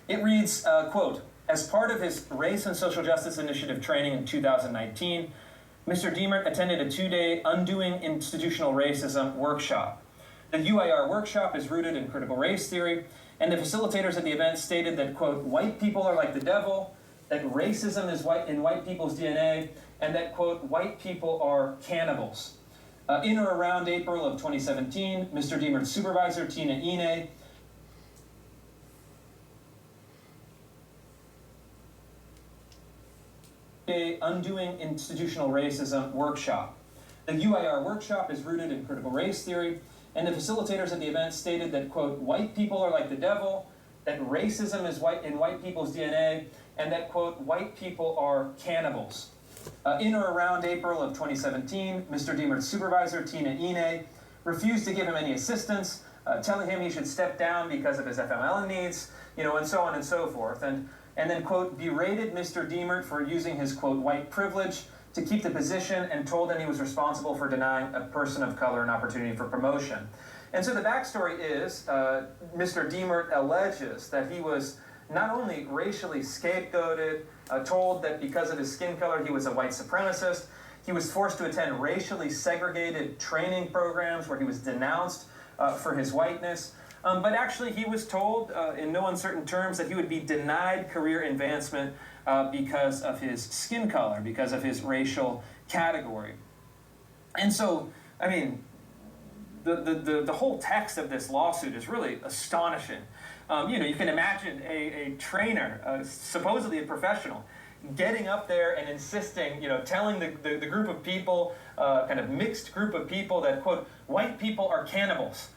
It reads, quote, as part of his Race and Social Justice Initiative training in 2019, Mr. Diemert attended a 2-day Undoing Institutional Racism workshop. The UIR workshop is rooted in critical race theory, and the facilitators at the event stated that, quote, white people are like the devil, that racism is in white people's DNA, and that, quote, white people are cannibals. In or around April of 2017, Mr. Diemert's supervisor, Tina Ine, a Undoing Institutional Racism workshop. The UIR workshop is rooted in critical race theory, and the facilitators at the event stated that, quote, white people are like the devil, that racism is in white people's DNA, and that, quote, white people are cannibals. In or around April of 2017, Mr. Diemert's supervisor, Tina Ine, refused to give him any assistance, telling him he should step down because of his FMLN needs, and so on and so forth. And then, quote, berated Mr. Diemert for using his, quote, white privilege to keep the position and told him he was responsible for denying a person of color an opportunity for promotion. And so the backstory is Mr. Diemert alleges that he was not only racially scapegoated, told that because of his skin color he was a white supremacist, he was forced to attend racially segregated training programs where he was denounced for his whiteness. But actually he was told in no uncertain terms that he would be denied career advancement because of his skin color, because of his racial category. And so, I mean, the whole text of this lawsuit is really astonishing. You can imagine a trainer, supposedly a professional, getting up there and insisting, telling the group of people, kind of mixed group of people that, quote, white people are cannibals.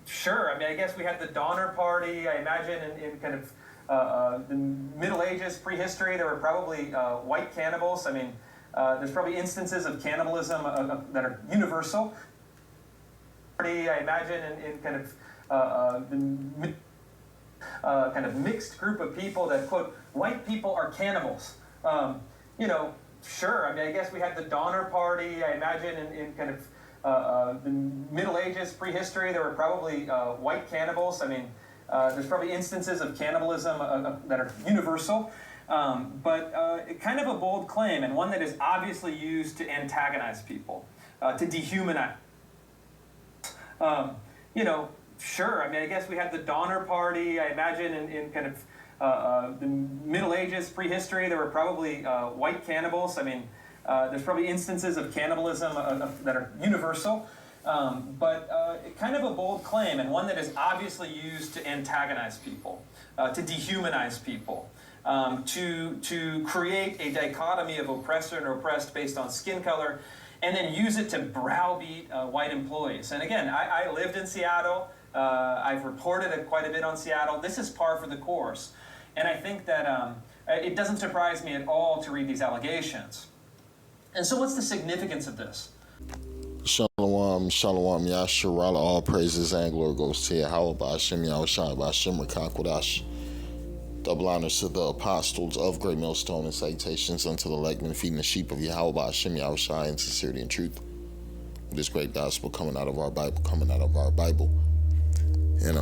Sure, I mean, I guess we had the Donner Party. I imagine in kind of the Middle Ages, prehistory, there were probably white cannibals. I mean, there's probably instances of cannibalism that are universal. I imagine in kind of kind of mixed group of people that, quote, white people are cannibals. Sure, I mean, I guess we had the Donner Party. I imagine in kind of the Middle Ages, prehistory, there were probably white cannibals. I mean, there's probably instances of cannibalism that are universal, but kind of a bold claim, and one that is obviously used to antagonize people, to dehumanize. Sure, I mean, I guess we had the Donner Party. I imagine in kind of the Middle Ages, prehistory, there were probably white cannibals. I mean, there's probably instances of cannibalism that are universal, but kind of a bold claim, and one that is obviously used to antagonize people, to dehumanize people, to create a dichotomy of oppressor and oppressed based on skin color, and then use it to browbeat white employees. And again, I lived in Seattle. I've reported quite a bit on Seattle. This is par for the course. And I think that it doesn't surprise me at all to read these allegations. And so what's the significance of this? Shalom, shalom, yasharala, all praises and glory goes to Yahweh, Ba'ashem Yahushua, Ba'ashem Rakakwadash. Double honors to the apostles of Great Millstone and salutations unto the legmen feeding the sheep of Yahweh, Ba'ashem Yahushua, in sincerity and truth. This great gospel coming out of our Bible, And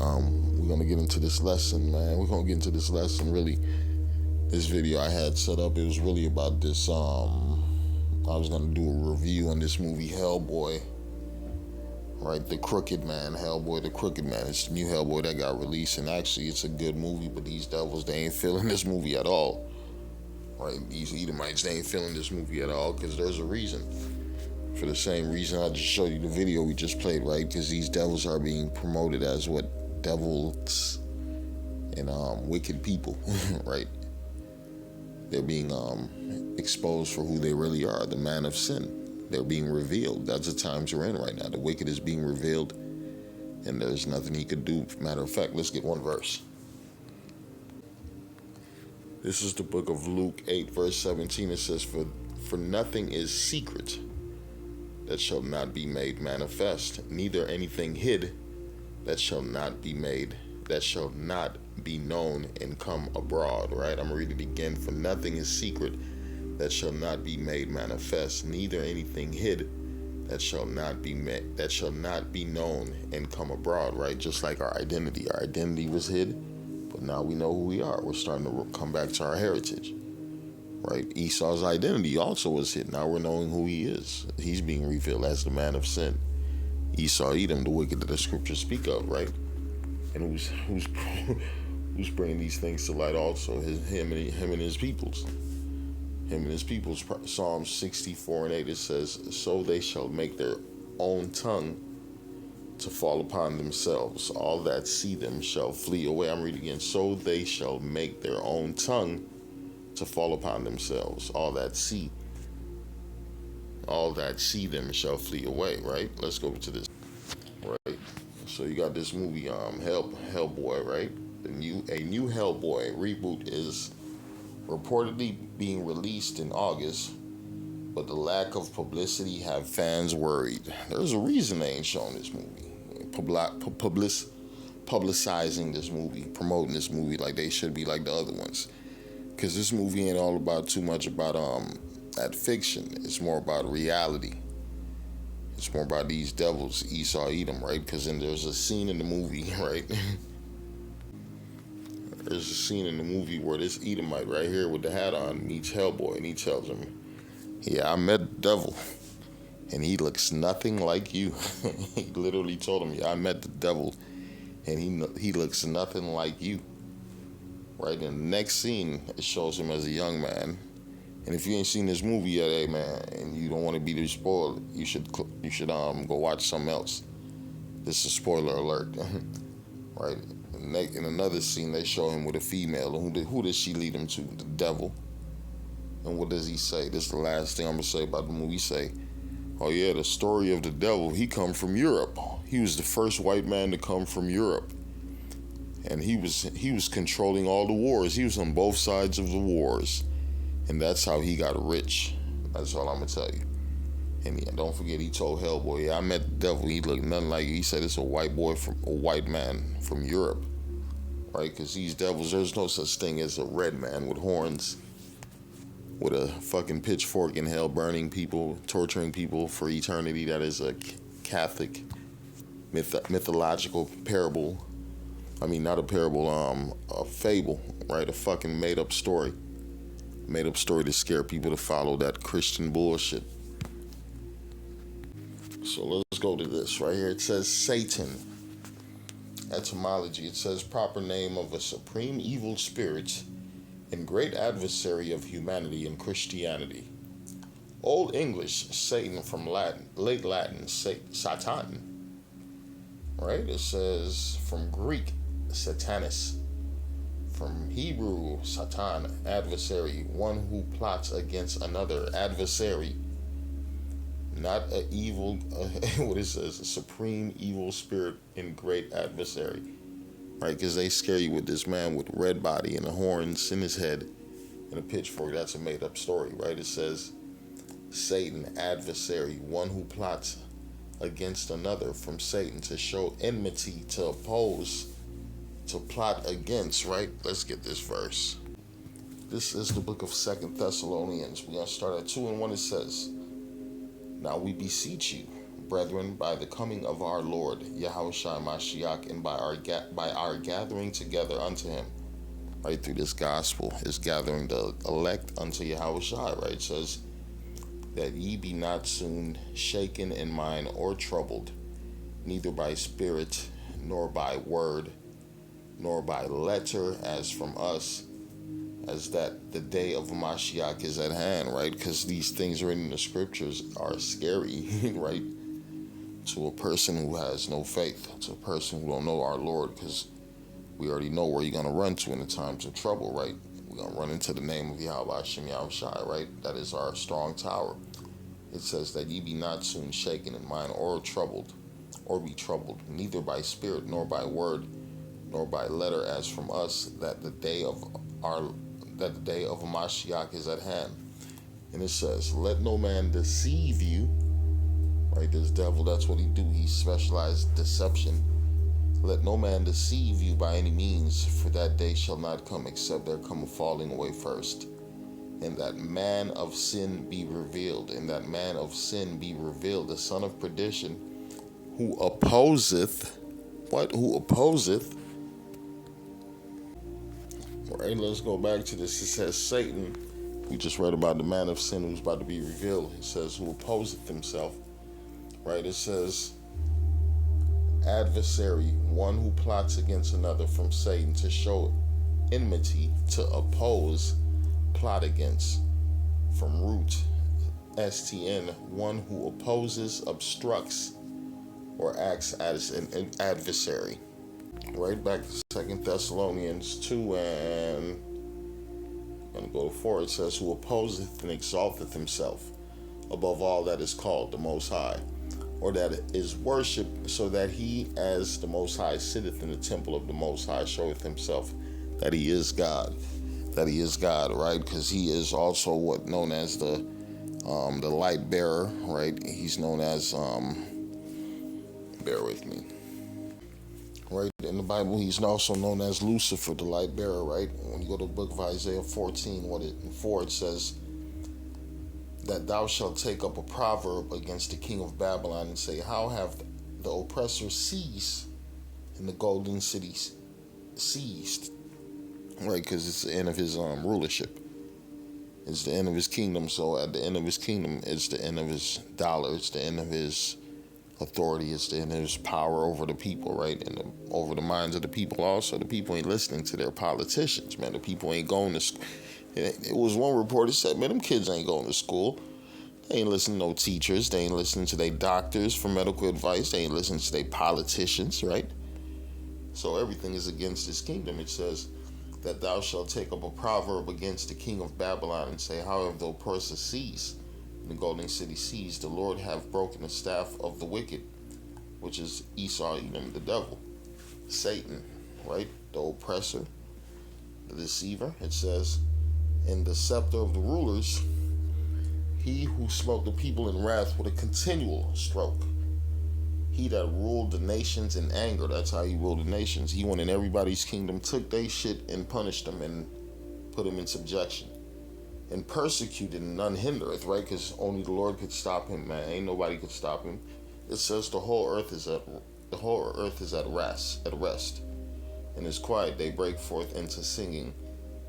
we're going to get into this lesson, man. We're going to get into this lesson, really. This video I had set up, it was really about this, I was going to do a review on this movie, Hellboy. Right, The Crooked Man, Hellboy, The Crooked Man. It's the new Hellboy that got released, and actually it's a good movie, but these devils, they ain't feeling this movie at all. Right, these Edomites, they ain't feeling this movie at all, because there's a reason. For the same reason I just showed you the video we just played, right? Because these devils are being promoted as what? Devils and wicked people, right? They're being exposed for who they really are, the man of sin. They're being revealed. That's the times we're in right now. The wicked is being revealed, and there's nothing he could do. Matter of fact, let's get one verse. This is the book of Luke 8, verse 17. It says, For nothing is secret that shall not be made manifest, neither anything hid that shall not be known and come abroad. Right? I'm reading it again. For nothing is secret that shall not be made manifest, neither anything hid that shall not be known and come abroad. Right? Just like our identity was hid, but now we know who we are. We're starting to come back to our heritage, right? Esau's identity also was hidden. Now we're knowing who he is. He's being revealed as the man of sin. Esau, Edom, the wicked that the scriptures speak of, right? And who's bringing these things to light also? Him and his peoples. Him and his peoples. Psalms 64:8, it says, "So they shall make their own tongue to fall upon themselves. All that see them shall flee away." I'm reading again. "So they shall make their own tongue to fall upon themselves. All that see them shall flee away." Right? Let's go to this. Right. So you got this movie, Hellboy, right? A new Hellboy reboot is reportedly being released in August, but the lack of publicity have fans worried. There's a reason they ain't showing this movie, publicizing this movie, promoting this movie like they should be like the other ones. Because this movie ain't all about too much about that fiction. It's more about reality. It's more about these devils, Esau, Edom, right? Because then there's a scene in the movie, right? There's a scene in the movie where this Edomite right here with the hat on meets Hellboy, and he tells him, "Yeah, I met the devil, and he looks nothing like you." He literally told him, "Yeah, I met the devil, and he looks nothing like you." Right? In the next scene, it shows him as a young man. And if you ain't seen this movie yet, hey man, and you don't want to be spoiled, you should go watch something else. This is a spoiler alert, right? In another scene, they show him with a female, and who does she lead him to? The devil. And what does he say? This is the last thing I'm gonna say about the movie. He say, "Oh yeah, the story of the devil. He come from Europe. He was the first white man to come from Europe, and he was controlling all the wars. He was on both sides of the wars." And that's how he got rich. That's all I'm gonna tell you. And yeah, don't forget, he told Hellboy, "Yeah, I met the devil. He looked nothing like you." He said it's a white man from Europe, right? Because these devils, there's no such thing as a red man with horns, with a fucking pitchfork in hell, burning people, torturing people for eternity. That is a Catholic mythological parable. I mean, not a parable, a fable, right? A fucking made up story. Made up story to scare people to follow that Christian bullshit. So let's go to this right here. It says Satan. Etymology. It says proper name of a supreme evil spirit and great adversary of humanity and Christianity. Old English, Satan from Latin, late Latin, Satan. Right? It says from Greek, Satanus. From Hebrew, Satan, adversary, one who plots against another. Adversary, not an evil, what it says, a supreme evil spirit and great adversary. Right, because they scare you with this man with red body and the horns in his head and a pitchfork. That's a made up story, right? It says Satan, adversary, one who plots against another. From Satan, to show enmity, to oppose, to plot against, right? Let's get this verse. This is the book of 2 Thessalonians. We're going to start at 2:1. It says, "Now we beseech you, brethren, by the coming of our Lord, Yahushua Mashiach, and by our gathering together unto him," right, through this gospel, is gathering the elect unto Yahushua, right? It says, "That ye be not soon shaken in mind or troubled, neither by spirit, nor by word, nor by letter as from us, as that the day of Mashiach is at hand," right? Because these things written in the scriptures are scary, right? To a person who has no faith, to a person who don't know our Lord, because we already know where you're going to run to in the times of trouble, right? We're going to run into the name of Yahweh Hashem Yahushai, right? That is our strong tower. It says that ye be not soon shaken in mind or troubled, or be troubled, neither by spirit, nor by word, nor by letter as from us, that the day of Mashiach is at hand. And it says, "Let no man deceive you," right? This devil, that's what he do. He specialized deception. "Let no man deceive you by any means, for that day shall not come except there come a falling away first, and that man of sin be revealed. And that man of sin be revealed, the son of perdition, who opposeth," what? "Who opposeth Right, let's go back to this. It says Satan, we just read about the man of sin who's about to be revealed. It says who opposeth himself. Right, it says adversary, one who plots against another, from Satan, to show enmity, to oppose, plot against. From root, STN, one who opposes, obstructs, or acts as an adversary. Right, back to 2 Thessalonians 2 and I'm going to go to 4. It says, who opposeth and exalteth himself above all that is called the Most High, or that is worshipped, so that he as the Most High sitteth in the temple of the Most High, showeth himself that he is God. That he is God, right? Because he is also what known as the light bearer, right? He's known as, bear with me. Right, in the Bible, he's also known as Lucifer, the light bearer, right? When you go to the book of Isaiah 14, 4, it says that thou shalt take up a proverb against the king of Babylon and say, how have the oppressor seized and the golden cities seized? Right, because it's the end of his rulership. It's the end of his kingdom. So at the end of his kingdom, it's the end of his dollar. It's the end of his authority. It's the end of his power over the people, right? And over the minds of the people also. The people ain't listening to their politicians, man. The people ain't going to school. It was one report that said, man, them kids ain't going to school. They ain't listening to no teachers. They ain't listening to their doctors for medical advice. They ain't listening to their politicians, right? So everything is against his kingdom. It says that thou shalt take up a proverb against the king of Babylon and say, how have the oppressor seized, the golden city seized? The Lord have broken the staff of the wicked, which is Esau, Edom, the devil, Satan, right? The oppressor, the deceiver. It says, in the scepter of the rulers, he who smote the people in wrath with a continual stroke. He that ruled the nations in anger. That's how he ruled the nations. He went in everybody's kingdom, took their shit and punished them and put them in subjection. And persecuted and none hindereth, right? Because only the Lord could stop him, man. Ain't nobody could stop him. It says the whole earth is at rest, and is quiet. They break forth into singing.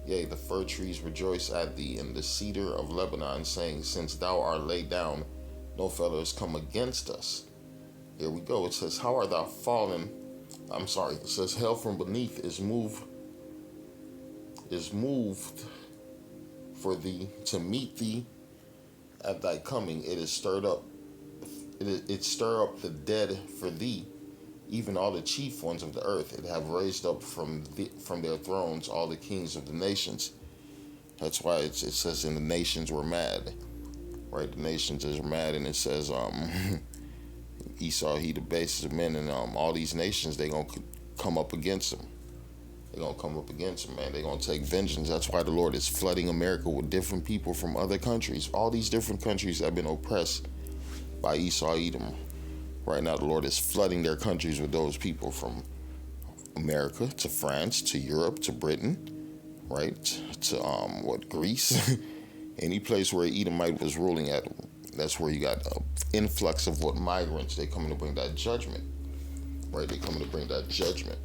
Yea, the fir trees rejoice at thee, and the cedar of Lebanon, saying, since thou art laid down, no fellow has come against us. Here we go. It says, how art thou fallen? It says, hell from beneath is moved for thee to meet thee at thy coming. It is stirred up. It stir up the dead for thee, even all the chief ones of the earth. It have raised up from their thrones all the kings of the nations. That's why it says, and the nations were mad. Right, the nations is mad, and it says, Esau, he the basis of men, and all these nations, they gonna come up against him. They're going to come up against him, man. They're going to take vengeance. That's why the Lord is flooding America with different people from other countries. All these different countries have been oppressed by Esau, Edom. Right now, the Lord is flooding their countries with those people, from America to France to Europe to Britain, right? To, Greece. Any place where Edomite was ruling at, that's where you got an influx of migrants. They coming to bring that judgment, right? They coming to bring that judgment.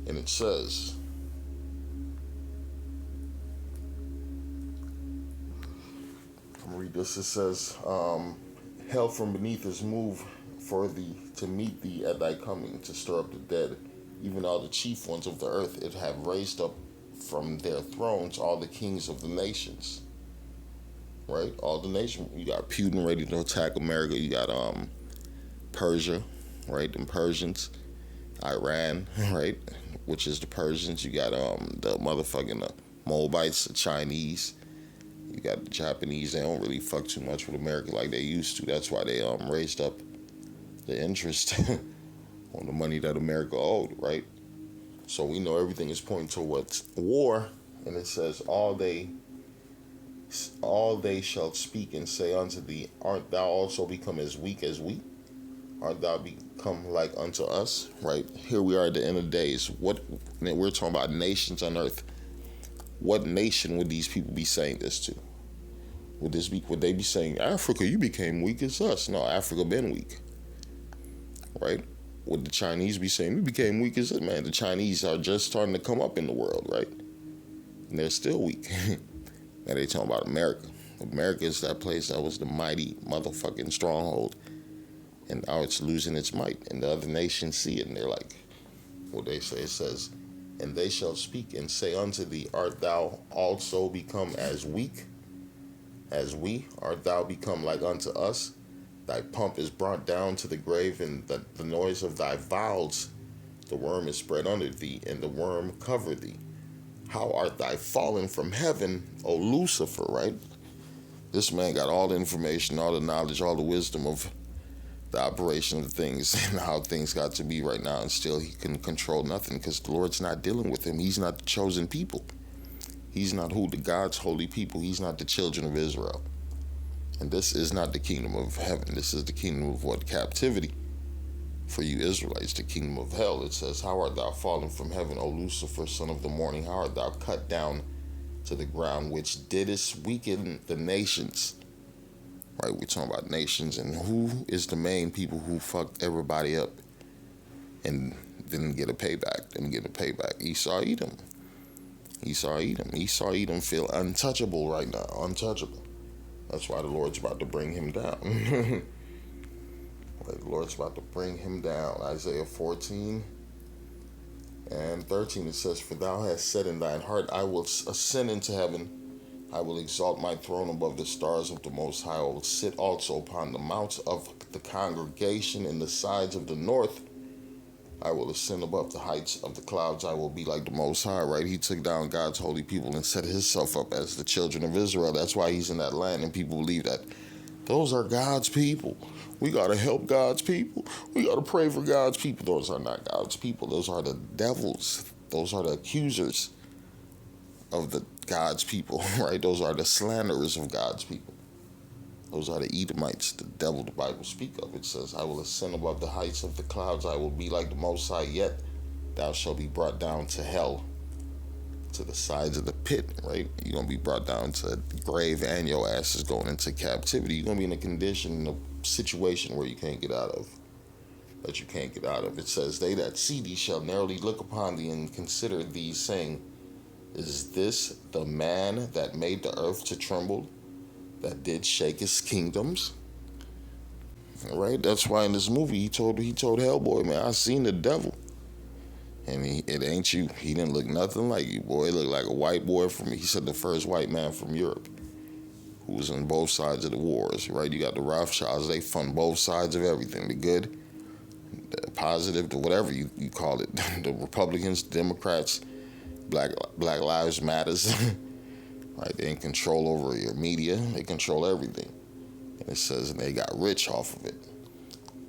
And it says, I'm gonna read this. It says, hell from beneath is moved for thee to meet thee at thy coming, to stir up the dead, even all the chief ones of the earth. It have raised up from their thrones all the kings of the nations. Right? All the nations. You got Putin ready to attack America. You got Persia, right? Them Persians. Iran, right? Which is the Persians. You got the motherfucking Moabites, the Chinese. You got the Japanese. They don't really fuck too much with America like they used to. That's why they raised up the interest on the money that America owed, right? So we know everything is pointing towards war, and it says, all they shall speak and say unto thee, art thou also become as weak as we? Art thou become like unto us? Right? Here we are at the end of days. We're talking about nations on earth. What nation would these people be saying this to? Would they be saying, Africa, you became weak as us? No, Africa been weak. Right? Would the Chinese be saying, we became weak as us? Man, the Chinese are just starting to come up in the world, right? And they're still weak. Now they talking about America. America is that place that was the mighty motherfucking stronghold. And now it's losing its might. And the other nations see it and they're like, what they say, it says, and they shall speak and say unto thee, art thou also become as weak as we? Art thou become like unto us? Thy pomp is brought down to the grave, and the noise of thy vows, the worm is spread under thee, and the worm cover thee. How art thou fallen from heaven, O Lucifer, right? This man got all the information, all the knowledge, all the wisdom of the operation of things and how things got to be right now, and still he can control nothing because the Lord's not dealing with him. He's not the chosen people. He's not who? The God's holy people. He's not the children of Israel. And this is not the kingdom of heaven. This is the kingdom of what? Captivity. For you Israelites, the kingdom of hell. It says, how art thou fallen from heaven, O Lucifer, son of the morning? How art thou cut down to the ground, which didst weaken the nations? Right, we're talking about nations, and who is the main people who fucked everybody up and didn't get a payback? Esau, Edom. Esau, Edom feel untouchable right now, untouchable. That's why the Lord's about to bring him down. The Lord's about to bring him down. Isaiah 14 and 13, it says, for thou hast said in thine heart, I will ascend into heaven. I will exalt my throne above the stars of the Most High. I will sit also upon the mounts of the congregation in the sides of the north. I will ascend above the heights of the clouds. I will be like the Most High, right? He took down God's holy people and set himself up as the children of Israel. That's why he's in that land, and people believe that those are God's people. We got to help God's people. We got to pray for God's people. Those are not God's people. Those are the devils. Those are the accusers of the God's people, right? Those are the slanderers of God's people. Those are the Edomites, the devil the Bible speak of. It says, I will ascend above the heights of the clouds. I will be like the Most High, yet thou shalt be brought down to hell, to the sides of the pit, right? You're going to be brought down to the grave, and your ass is going into captivity. You're going to be in a condition, in a situation where you can't get out of. That you can't get out of. It says, they that see thee shall narrowly look upon thee and consider thee, saying, is this the man that made the earth to tremble, that did shake his kingdoms? Right? That's why in this movie he told Hellboy, man, I seen the devil. And it ain't you. He didn't look nothing like you, boy. He looked like a white boy he said the first white man from Europe who was on both sides of the wars, right? You got the Rothschilds, they fund both sides of everything, the good, the positive, the whatever you call it, the Republicans, Democrats, Black Lives Matters, right? They in control over your media. They control everything. And it says, and they got rich off of it.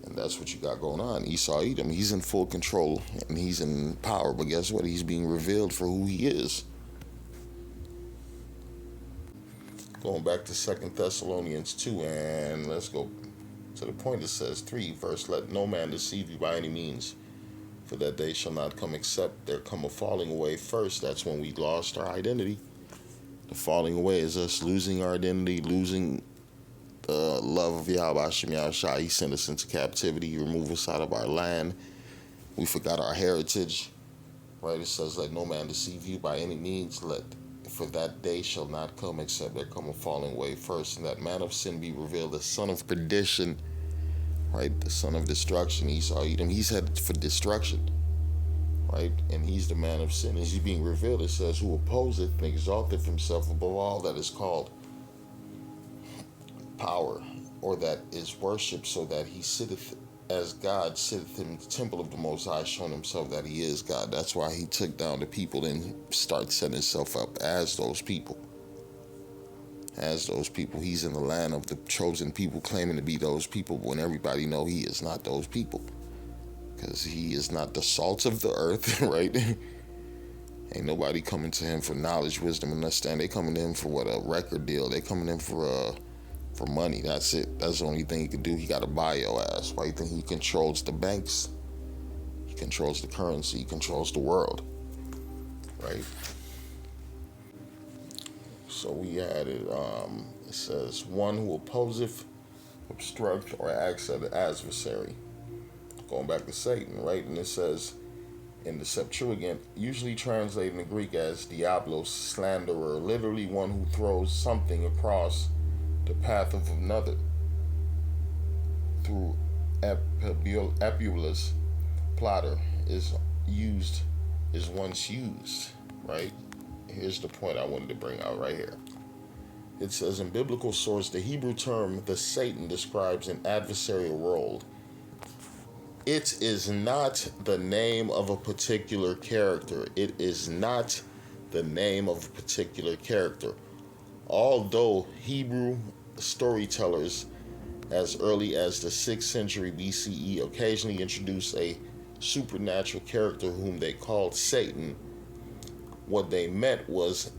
And that's what you got going on. Esau, Edom, he's in full control and he's in power. But guess what? He's being revealed for who he is. Going back to 2 Thessalonians 2, and let's go to the point. It says 3 verse, let no man deceive you by any means, for that day shall not come except there come a falling away first. That's when we lost our identity. The falling away is us losing our identity, losing the love of Yahweh Hashem Yahushua. He sent us into captivity. He removed us out of our land. We forgot our heritage. Right? It says, let no man deceive you by any means. For that day shall not come except there come a falling away first, and that man of sin be revealed, the son of perdition. Right, the son of destruction, Esau, Edom. He's headed for destruction, right? And he's the man of sin. As he's being revealed, it says, who opposeth and exalteth himself above all that is called power, or that is worshipped, so that he sitteth as God, sitteth in the temple of the Most High, showing himself that he is God. That's why he took down the people and started setting himself up as those people. As those people. He's in the land of the chosen people, claiming to be those people, when everybody know he is not those people, because he is not the salt of the earth. Right? Ain't nobody coming to him for knowledge, wisdom, and understanding. They coming to him for what? A record deal. They coming in for money. That's it. That's the only thing he can do. He got to buy your ass. Why you think he controls the banks? He controls the currency. He controls the world. Right? So we had it. It says, one who opposeth, obstruct, or acts as an adversary. Going back to Satan, right? And it says, in the Septuagint, usually translated in the Greek as diablos, slanderer, literally one who throws something across the path of another. Through epulus, plotter is once used, right? Here's the point I wanted to bring out right here. It says in biblical source, the Hebrew term the Satan describes an adversarial role. It is not the name of a particular character. It is not the name of a particular character. Although Hebrew storytellers as early as the 6th century BCE occasionally introduced a supernatural character whom they called Satan, what they meant was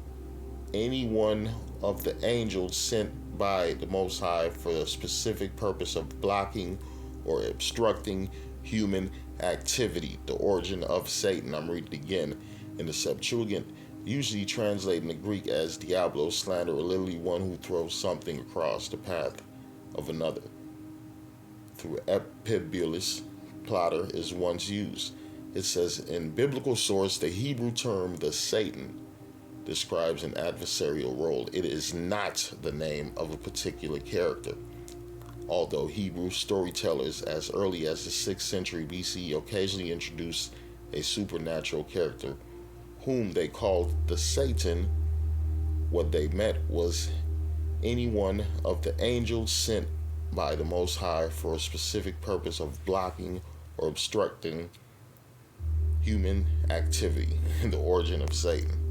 any one of the angels sent by the Most High for a specific purpose of blocking or obstructing human activity. The origin of Satan, I'm reading it again, in the Septuagint, usually translated in the Greek as diablos, slanderer, literally one who throws something across the path of another. Through epibulus, plotter is once used. It says in biblical source, the Hebrew term the Satan describes an adversarial role. It is not the name of a particular character. Although Hebrew storytellers as early as the 6th century BCE occasionally introduced a supernatural character whom they called the Satan, what they meant was any one of the angels sent by the Most High for a specific purpose of blocking or obstructing human activity. The origin of Satan.